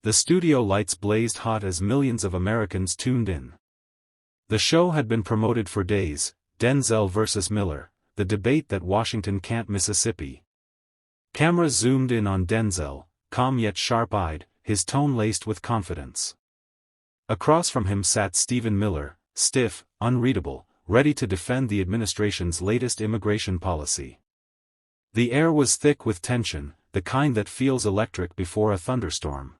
The studio lights blazed hot as millions of Americans tuned in. The show had been promoted for days, Denzel versus Miller, the debate that Washington can't Mississippi. Cameras zoomed in on Denzel, calm yet sharp-eyed, his tone laced with confidence. Across from him sat Stephen Miller, stiff, unreadable, ready to defend the administration's latest immigration policy. The air was thick with tension, the kind that feels electric before a thunderstorm.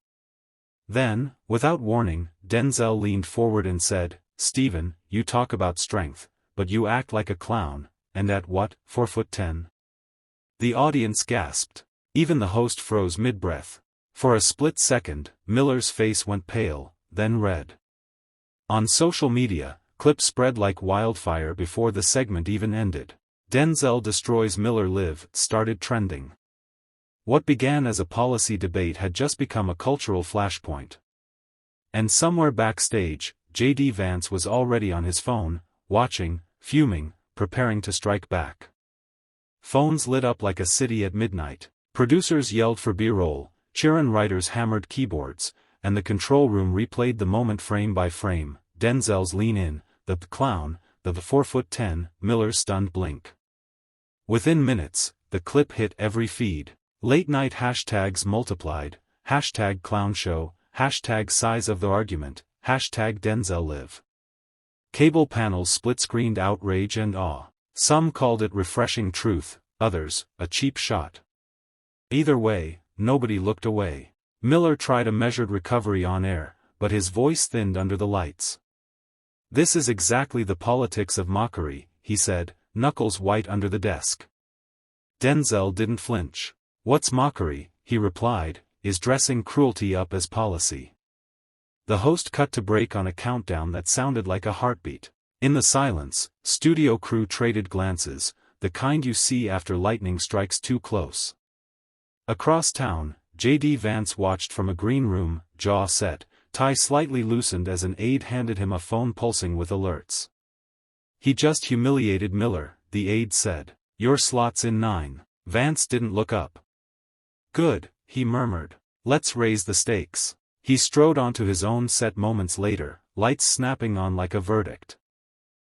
Then, without warning, Denzel leaned forward and said, "Stephen, you talk about strength, but you act like a clown, and at what, 4'10"? The audience gasped. Even the host froze mid-breath. For a split second, Miller's face went pale, then red. On social media, clips spread like wildfire before the segment even ended. Denzel destroys Miller live started trending. What began as a policy debate had just become a cultural flashpoint. And somewhere backstage, J.D. Vance was already on his phone, watching, fuming, preparing to strike back. Phones lit up like a city at midnight. Producers yelled for B-roll, cheering writers hammered keyboards, and the control room replayed the moment frame by frame. Denzel's lean in, the clown, the 4'10", Miller's stunned blink. Within minutes, the clip hit every feed. Late-night hashtags multiplied, hashtag clown show, hashtag size of the argument, hashtag Denzel live. Cable panels split-screened outrage and awe. Some called it refreshing truth, others, a cheap shot. Either way, nobody looked away. Miller tried a measured recovery on air, but his voice thinned under the lights. "This is exactly the politics of mockery," he said, knuckles white under the desk. Denzel didn't flinch. "What's mockery," he replied, "is dressing cruelty up as policy." The host cut to break on a countdown that sounded like a heartbeat. In the silence, studio crew traded glances, the kind you see after lightning strikes too close. Across town, J.D. Vance watched from a green room, jaw set, tie slightly loosened as an aide handed him a phone pulsing with alerts. "He just humiliated Miller," the aide said. "Your slot's in 9. Vance didn't look up. "Good," he murmured. "Let's raise the stakes." He strode onto his own set moments later, lights snapping on like a verdict.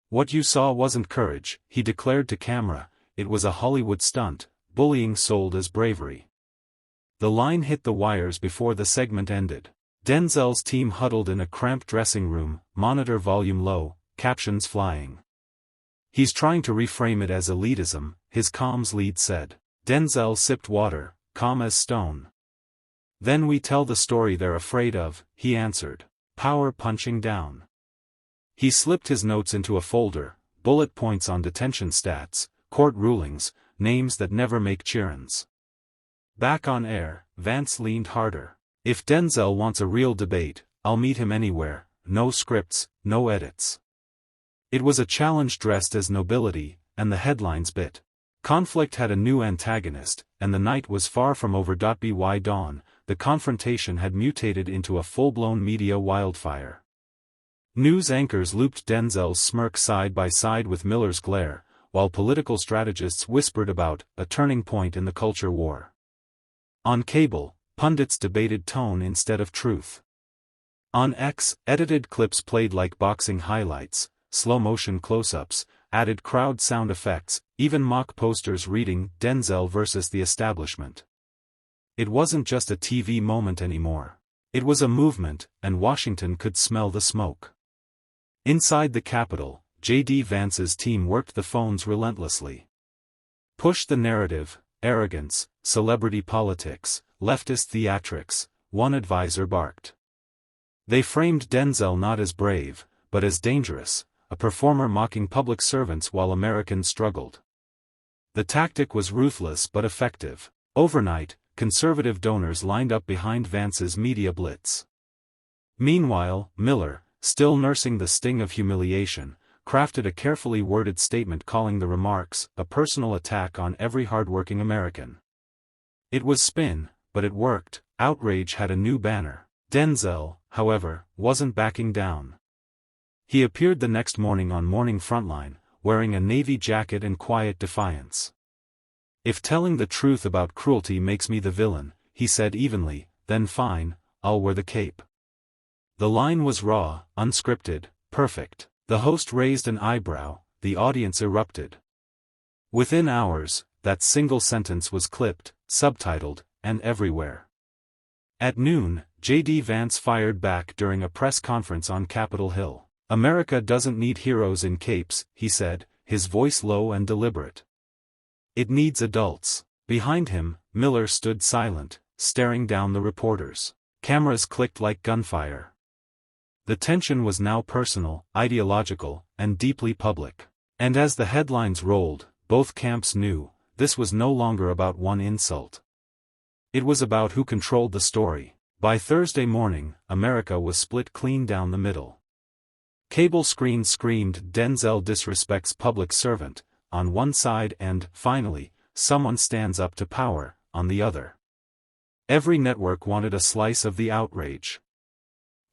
"What you saw wasn't courage," he declared to camera, "it was a Hollywood stunt, bullying sold as bravery." The line hit the wires before the segment ended. Denzel's team huddled in a cramped dressing room, monitor volume low, captions flying. "He's trying to reframe it as elitism," his comms lead said. Denzel sipped water, calm as stone. "Then we tell the story they're afraid of," he answered. "Power punching down." He slipped his notes into a folder, bullet points on detention stats, court rulings, names that never make cheerins. Back on air, Vance leaned harder. "If Denzel wants a real debate, I'll meet him anywhere, no scripts, no edits." It was a challenge dressed as nobility, and the headlines bit. Conflict had a new antagonist, and the night was far from over. By dawn, the confrontation had mutated into a full-blown media wildfire. News anchors looped Denzel's smirk side by side with Miller's glare, while political strategists whispered about a turning point in the culture war. On cable, pundits debated tone instead of truth. On X, edited clips played like boxing highlights, slow-motion close-ups, added crowd sound effects, even mock posters reading "Denzel versus the establishment." It wasn't just a TV moment anymore. It was a movement, and Washington could smell the smoke. Inside the Capitol, J.D. Vance's team worked the phones relentlessly. Push the narrative, arrogance, celebrity politics, leftist theatrics, one advisor barked. They framed Denzel not as brave, but as dangerous, a performer mocking public servants while Americans struggled. The tactic was ruthless but effective. Overnight, conservative donors lined up behind Vance's media blitz. Meanwhile, Miller, still nursing the sting of humiliation, crafted a carefully worded statement calling the remarks a personal attack on every hardworking American. It was spin, but it worked. Outrage had a new banner. Denzel, however, wasn't backing down. He appeared the next morning on Morning Frontline, wearing a navy jacket and quiet defiance. "If telling the truth about cruelty makes me the villain," he said evenly, "then fine, I'll wear the cape." The line was raw, unscripted, perfect. The host raised an eyebrow, the audience erupted. Within hours, that single sentence was clipped, subtitled, and everywhere. At noon, J.D. Vance fired back during a press conference on Capitol Hill. "America doesn't need heroes in capes," he said, his voice low and deliberate. "It needs adults." Behind him, Miller stood silent, staring down the reporters. Cameras clicked like gunfire. The tension was now personal, ideological, and deeply public. And as the headlines rolled, both camps knew, this was no longer about one insult. It was about who controlled the story. By Thursday morning, America was split clean down the middle. Cable screens screamed "Denzel disrespects public servant" on one side and, finally, "Someone stands up to power" on the other. Every network wanted a slice of the outrage.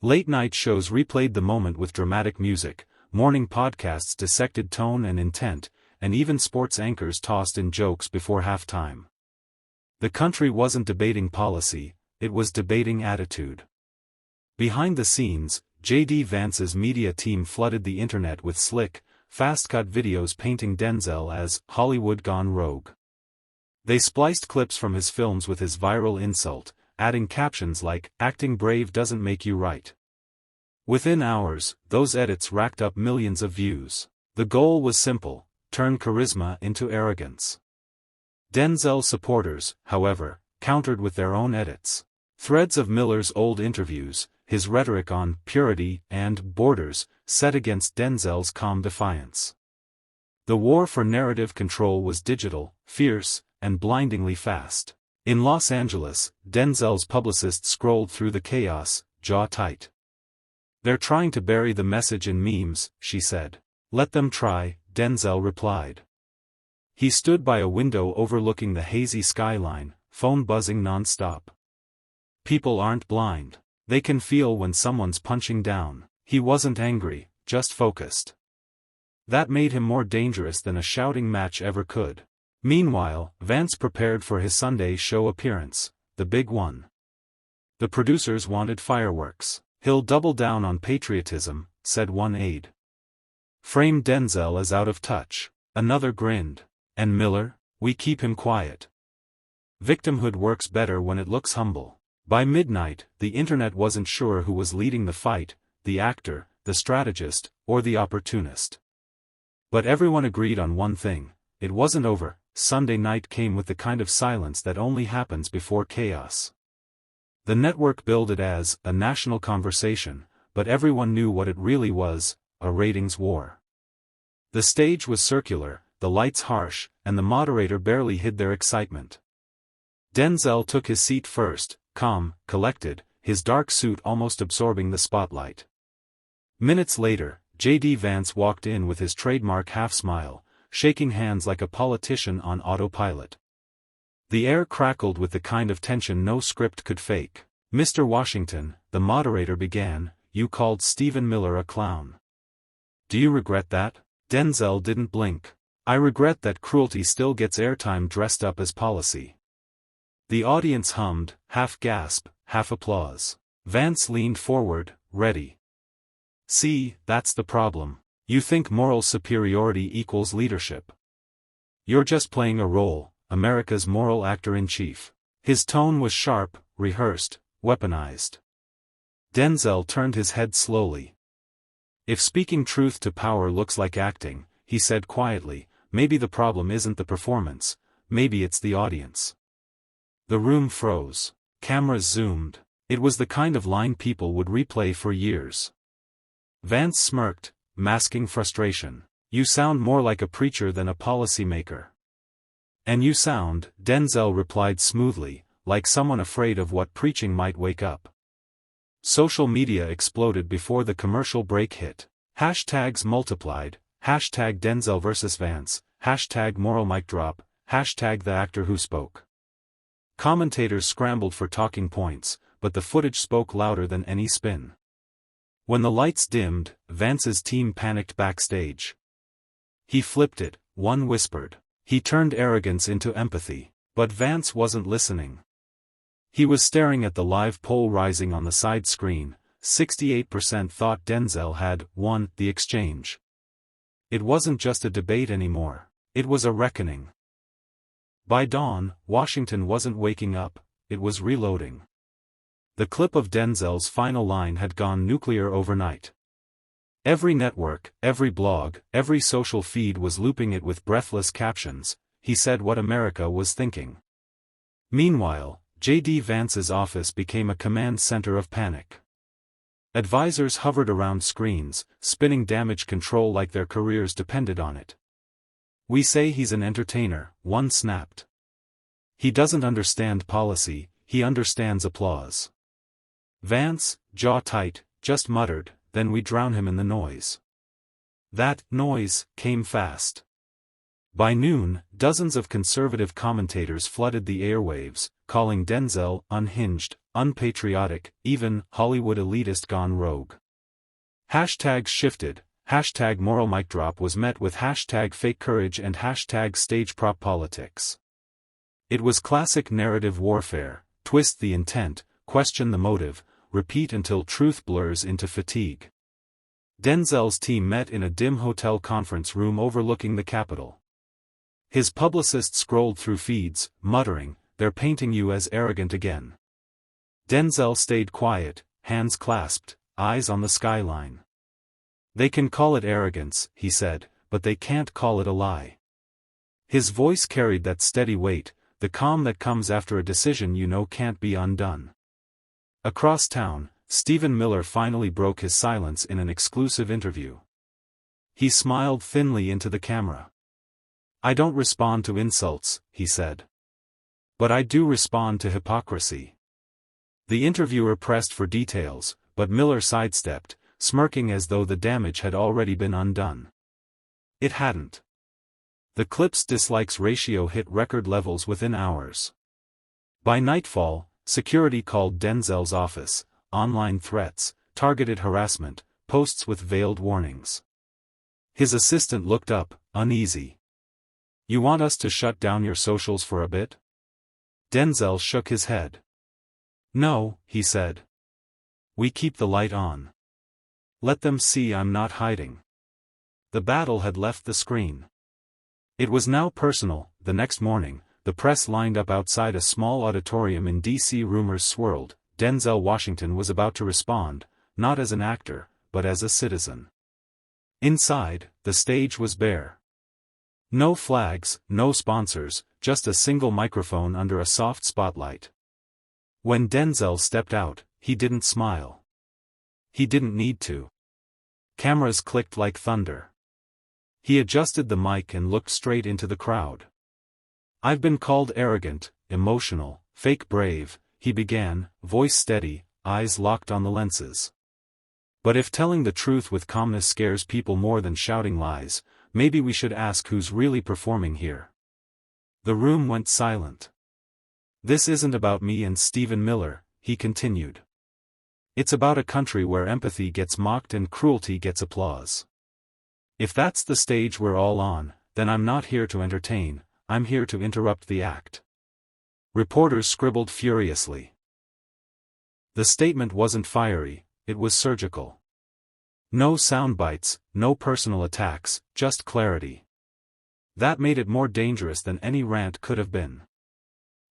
Late-night shows replayed the moment with dramatic music, morning podcasts dissected tone and intent, and even sports anchors tossed in jokes before halftime. The country wasn't debating policy, it was debating attitude. Behind the scenes, J.D. Vance's media team flooded the internet with slick, fast-cut videos painting Denzel as Hollywood gone rogue. They spliced clips from his films with his viral insult, adding captions like, "Acting brave doesn't make you right." Within hours, those edits racked up millions of views. The goal was simple: turn charisma into arrogance. Denzel supporters, however, countered with their own edits. Threads of Miller's old interviews, his rhetoric on purity and borders, set against Denzel's calm defiance. The war for narrative control was digital, fierce, and blindingly fast. In Los Angeles, Denzel's publicist scrolled through the chaos, jaw tight. "They're trying to bury the message in memes," she said. "Let them try," Denzel replied. He stood by a window overlooking the hazy skyline, phone buzzing non-stop. "People aren't blind. They can feel when someone's punching down." He wasn't angry, just focused. That made him more dangerous than a shouting match ever could. Meanwhile, Vance prepared for his Sunday show appearance, the big one. The producers wanted fireworks. "He'll double down on patriotism," said one aide. "Frame Denzel as out of touch." Another grinned. "And Miller? We keep him quiet. Victimhood works better when it looks humble." By midnight, the internet wasn't sure who was leading the fight, the actor, the strategist, or the opportunist. But everyone agreed on one thing: it wasn't over. Sunday night came with the kind of silence that only happens before chaos. The network billed it as a national conversation, but everyone knew what it really was: a ratings war. The stage was circular, the lights harsh, and the moderator barely hid their excitement. Denzel took his seat first, calm, collected, his dark suit almost absorbing the spotlight. Minutes later, J.D. Vance walked in with his trademark half-smile, shaking hands like a politician on autopilot. The air crackled with the kind of tension no script could fake. "Mr. Washington," the moderator began, "you called Stephen Miller a clown. Do you regret that?" Denzel didn't blink. "I regret that cruelty still gets airtime dressed up as policy." The audience hummed, half gasp, half applause. Vance leaned forward, ready. "See, that's the problem. You think moral superiority equals leadership. You're just playing a role, America's moral actor-in-chief." His tone was sharp, rehearsed, weaponized. Denzel turned his head slowly. "If speaking truth to power looks like acting," he said quietly, "maybe the problem isn't the performance, maybe it's the audience." The room froze. Cameras zoomed. It was the kind of line people would replay for years. Vance smirked, masking frustration. "You sound more like a preacher than a policymaker." "And you sound," Denzel replied smoothly, "like someone afraid of what preaching might wake up." Social media exploded before the commercial break hit. Hashtags multiplied, hashtag Denzel vs. Vance, hashtag moral mic drop, hashtag the actor who spoke. Commentators scrambled for talking points, but the footage spoke louder than any spin. When the lights dimmed, Vance's team panicked backstage. "He flipped it," one whispered. "He turned arrogance into empathy." But Vance wasn't listening. He was staring at the live poll rising on the side screen. 68% thought Denzel had won the exchange. It wasn't just a debate anymore. It was a reckoning. By dawn, Washington wasn't waking up, it was reloading. The clip of Denzel's final line had gone nuclear overnight. Every network, every blog, every social feed was looping it with breathless captions. He said what America was thinking. Meanwhile, J.D. Vance's office became a command center of panic. Advisors hovered around screens, spinning damage control like their careers depended on it. "We say he's an entertainer," one snapped. "He doesn't understand policy, he understands applause." Vance, jaw tight, just muttered, "Then we drown him in the noise." That noise came fast. By noon, dozens of conservative commentators flooded the airwaves, calling Denzel unhinged, unpatriotic, even Hollywood elitist gone rogue. Hashtags shifted. Hashtag moral mic drop was met with hashtag fake courage and hashtag stage prop politics. It was classic narrative warfare: twist the intent, question the motive, repeat until truth blurs into fatigue. Denzel's team met in a dim hotel conference room overlooking the Capitol. His publicist scrolled through feeds, muttering, "They're painting you as arrogant again." Denzel stayed quiet, hands clasped, eyes on the skyline. "They can call it arrogance," he said, "but they can't call it a lie." His voice carried that steady weight, the calm that comes after a decision you know can't be undone. Across town, Stephen Miller finally broke his silence in an exclusive interview. He smiled thinly into the camera. "I don't respond to insults," he said. "But I do respond to hypocrisy." The interviewer pressed for details, but Miller sidestepped, smirking as though the damage had already been undone. It hadn't. The clip's dislikes ratio hit record levels within hours. By nightfall, security called Denzel's office, online threats, targeted harassment, posts with veiled warnings. His assistant looked up, uneasy. "You want us to shut down your socials for a bit?" Denzel shook his head. "No," he said. "We keep the light on. Let them see I'm not hiding." The battle had left the screen. It was now personal. The next morning, the press lined up outside a small auditorium in D.C. Rumors swirled. Denzel Washington was about to respond, not as an actor, but as a citizen. Inside, the stage was bare. No flags, no sponsors, just a single microphone under a soft spotlight. When Denzel stepped out, he didn't smile. He didn't need to. Cameras clicked like thunder. He adjusted the mic and looked straight into the crowd. "I've been called arrogant, emotional, fake brave," he began, voice steady, eyes locked on the lenses. "But if telling the truth with calmness scares people more than shouting lies, maybe we should ask who's really performing here." The room went silent. "This isn't about me and Stephen Miller," he continued. "It's about a country where empathy gets mocked and cruelty gets applause. If that's the stage we're all on, then I'm not here to entertain, I'm here to interrupt the act." Reporters scribbled furiously. The statement wasn't fiery, it was surgical. No sound bites, no personal attacks, just clarity. That made it more dangerous than any rant could have been.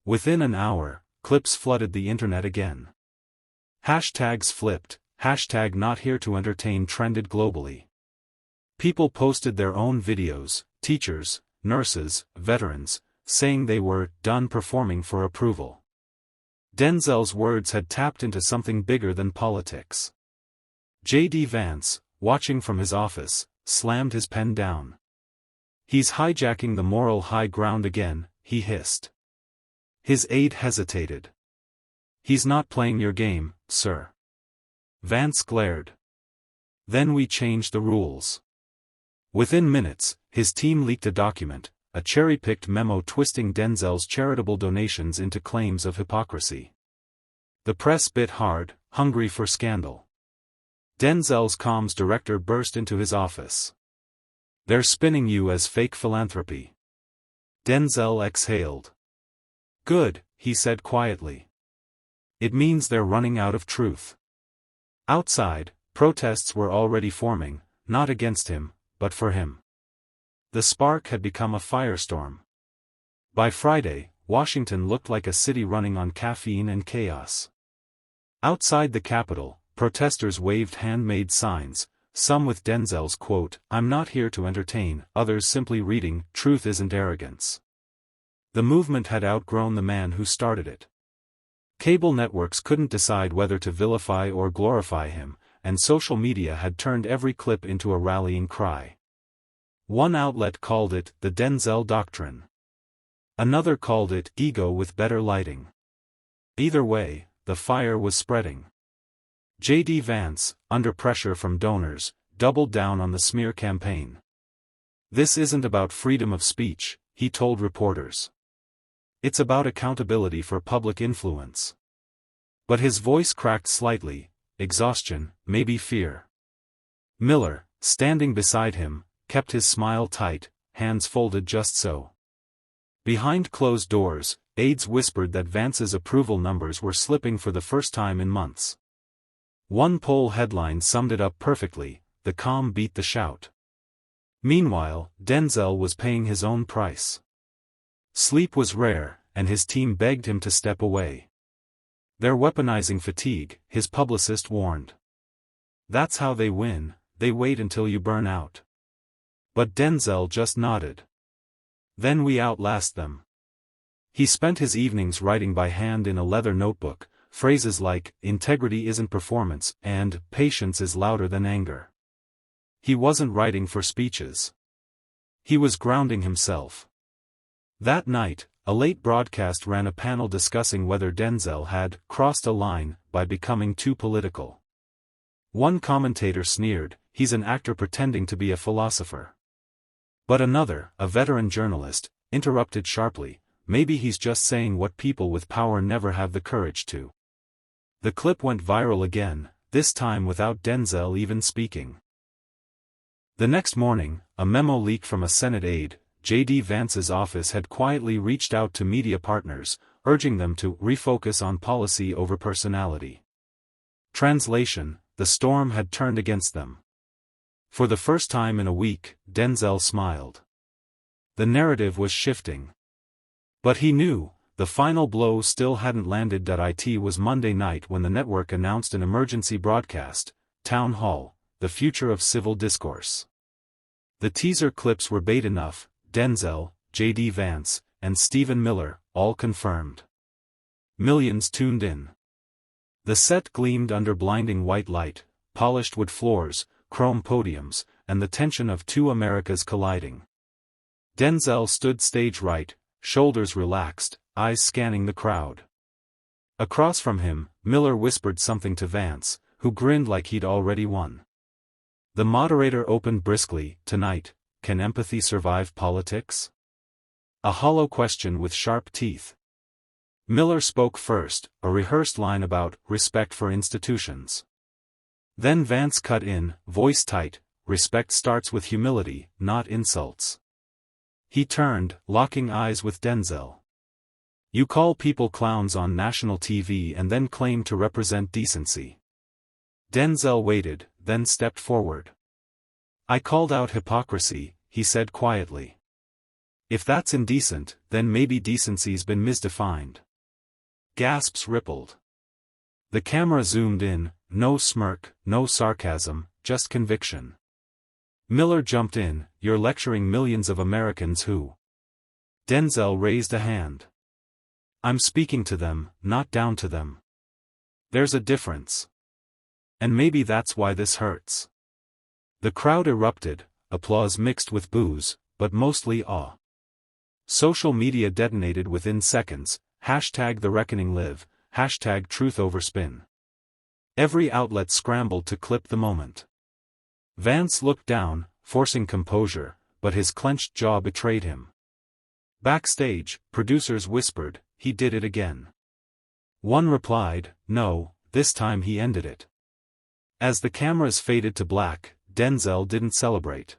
Within an hour, clips flooded the internet again. Hashtags flipped, hashtag not here to entertain trended globally. People posted their own videos, teachers, nurses, veterans, saying they were done performing for approval. Denzel's words had tapped into something bigger than politics. J.D. Vance, watching from his office, slammed his pen down. "He's hijacking the moral high ground again," he hissed. His aide hesitated. "He's not playing your game, sir." Vance glared. "Then we change the rules." Within minutes, his team leaked a document, a cherry-picked memo twisting Denzel's charitable donations into claims of hypocrisy. The press bit hard, hungry for scandal. Denzel's comms director burst into his office. "They're spinning you as fake philanthropy." Denzel exhaled. "Good," he said quietly. It means they're running out of truth. Outside, protests were already forming, not against him, but for him. The spark had become a firestorm. By Friday, Washington looked like a city running on caffeine and chaos. Outside the Capitol, protesters waved handmade signs, some with Denzel's quote, "I'm not here to entertain," others simply reading, "Truth isn't arrogance." The movement had outgrown the man who started it. Cable networks couldn't decide whether to vilify or glorify him, and social media had turned every clip into a rallying cry. One outlet called it the Denzel Doctrine. Another called it ego with better lighting. Either way, the fire was spreading. J.D. Vance, under pressure from donors, doubled down on the smear campaign. "This isn't about freedom of speech," he told reporters. "It's about accountability for public influence." But his voice cracked slightly, exhaustion, maybe fear. Miller, standing beside him, kept his smile tight, hands folded just so. Behind closed doors, aides whispered that Vance's approval numbers were slipping for the first time in months. One poll headline summed it up perfectly: "The calm beat the shout." Meanwhile, Denzel was paying his own price. Sleep was rare, and his team begged him to step away. "They're weaponizing fatigue," his publicist warned. "That's how they win, they wait until you burn out." But Denzel just nodded. "Then we outlast them." He spent his evenings writing by hand in a leather notebook, phrases like, "Integrity isn't performance," and "Patience is louder than anger." He wasn't writing for speeches. He was grounding himself. That night, a late broadcast ran a panel discussing whether Denzel had crossed a line by becoming too political. One commentator sneered, "He's an actor pretending to be a philosopher." But another, a veteran journalist, interrupted sharply, "Maybe he's just saying what people with power never have the courage to." The clip went viral again, this time without Denzel even speaking. The next morning, a memo leaked from a Senate aide. J.D. Vance's office had quietly reached out to media partners, urging them to refocus on policy over personality. Translation: the storm had turned against them. For the first time in a week, Denzel smiled. The narrative was shifting. But he knew, the final blow still hadn't landed. It was Monday night when the network announced an emergency broadcast, Town Hall, the future of civil discourse. The teaser clips were bait enough: Denzel, J.D. Vance, and Stephen Miller, all confirmed. Millions tuned in. The set gleamed under blinding white light, polished wood floors, chrome podiums, and the tension of two Americas colliding. Denzel stood stage right, shoulders relaxed, eyes scanning the crowd. Across from him, Miller whispered something to Vance, who grinned like he'd already won. The moderator opened briskly, "Tonight, can empathy survive politics?" A hollow question with sharp teeth. Miller spoke first, a rehearsed line about respect for institutions. Then Vance cut in, voice tight, "Respect starts with humility, not insults." He turned, locking eyes with Denzel. "You call people clowns on national TV and then claim to represent decency." Denzel waited, then stepped forward. "I called out hypocrisy," he said quietly. "If that's indecent, then maybe decency's been misdefined." Gasps rippled. The camera zoomed in, no smirk, no sarcasm, just conviction. Miller jumped in, "You're lecturing millions of Americans who..." Denzel raised a hand. "I'm speaking to them, not down to them. There's a difference. And maybe that's why this hurts." The crowd erupted, applause mixed with boos, but mostly awe. Social media detonated within seconds, hashtag the reckoning live, hashtag truth over spin. Every outlet scrambled to clip the moment. Vance looked down, forcing composure, but his clenched jaw betrayed him. Backstage, producers whispered, "He did it again." One replied, "No, this time he ended it." As the cameras faded to black, Denzel didn't celebrate.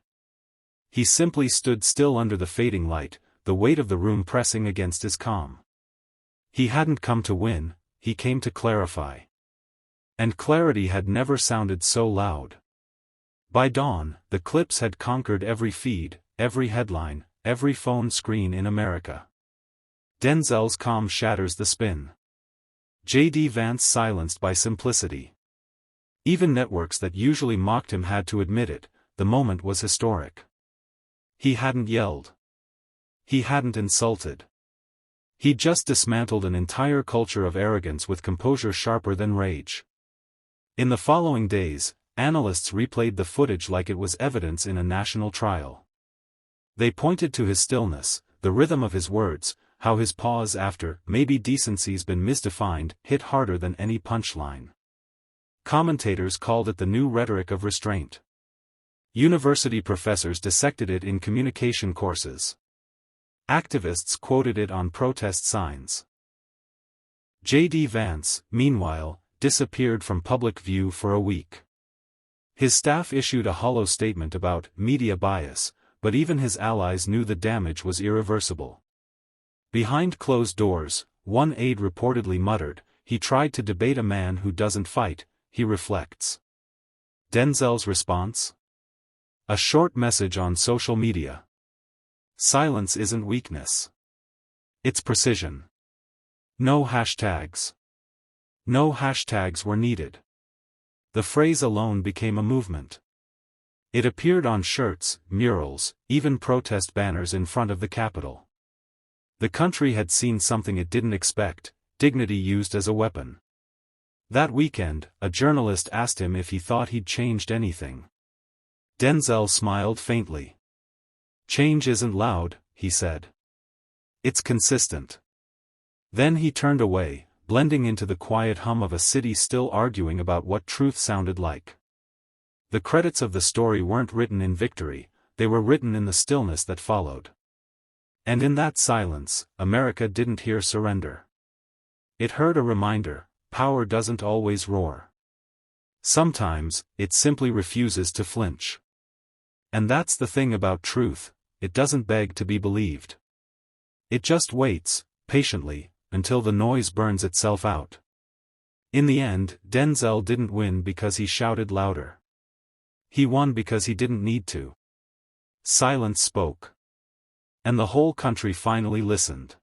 He simply stood still under the fading light, the weight of the room pressing against his calm. He hadn't come to win, he came to clarify. And clarity had never sounded so loud. By dawn, the clips had conquered every feed, every headline, every phone screen in America. Denzel's calm shatters the spin. J.D. Vance silenced by simplicity. Even networks that usually mocked him had to admit it, the moment was historic. He hadn't yelled. He hadn't insulted. He'd just dismantled an entire culture of arrogance with composure sharper than rage. In the following days, analysts replayed the footage like it was evidence in a national trial. They pointed to his stillness, the rhythm of his words, how his pause after "maybe decency's been misdefined" hit harder than any punchline. Commentators called it the new rhetoric of restraint. University professors dissected it in communication courses. Activists quoted it on protest signs. J.D. Vance, meanwhile, disappeared from public view for a week. His staff issued a hollow statement about media bias, but even his allies knew the damage was irreversible. Behind closed doors, one aide reportedly muttered, "He tried to debate a man who doesn't fight," he reflects. Denzel's response? A short message on social media. Silence isn't weakness. It's precision. No hashtags. No hashtags were needed. The phrase alone became a movement. It appeared on shirts, murals, even protest banners in front of the Capitol. The country had seen something it didn't expect: dignity used as a weapon. That weekend, a journalist asked him if he thought he'd changed anything. Denzel smiled faintly. "Change isn't loud," he said. "It's consistent." Then he turned away, blending into the quiet hum of a city still arguing about what truth sounded like. The credits of the story weren't written in victory, they were written in the stillness that followed. And in that silence, America didn't hear surrender. It heard a reminder: power doesn't always roar. Sometimes, it simply refuses to flinch. And that's the thing about truth, it doesn't beg to be believed. It just waits, patiently, until the noise burns itself out. In the end, Denzel didn't win because he shouted louder. He won because he didn't need to. Silence spoke. And the whole country finally listened.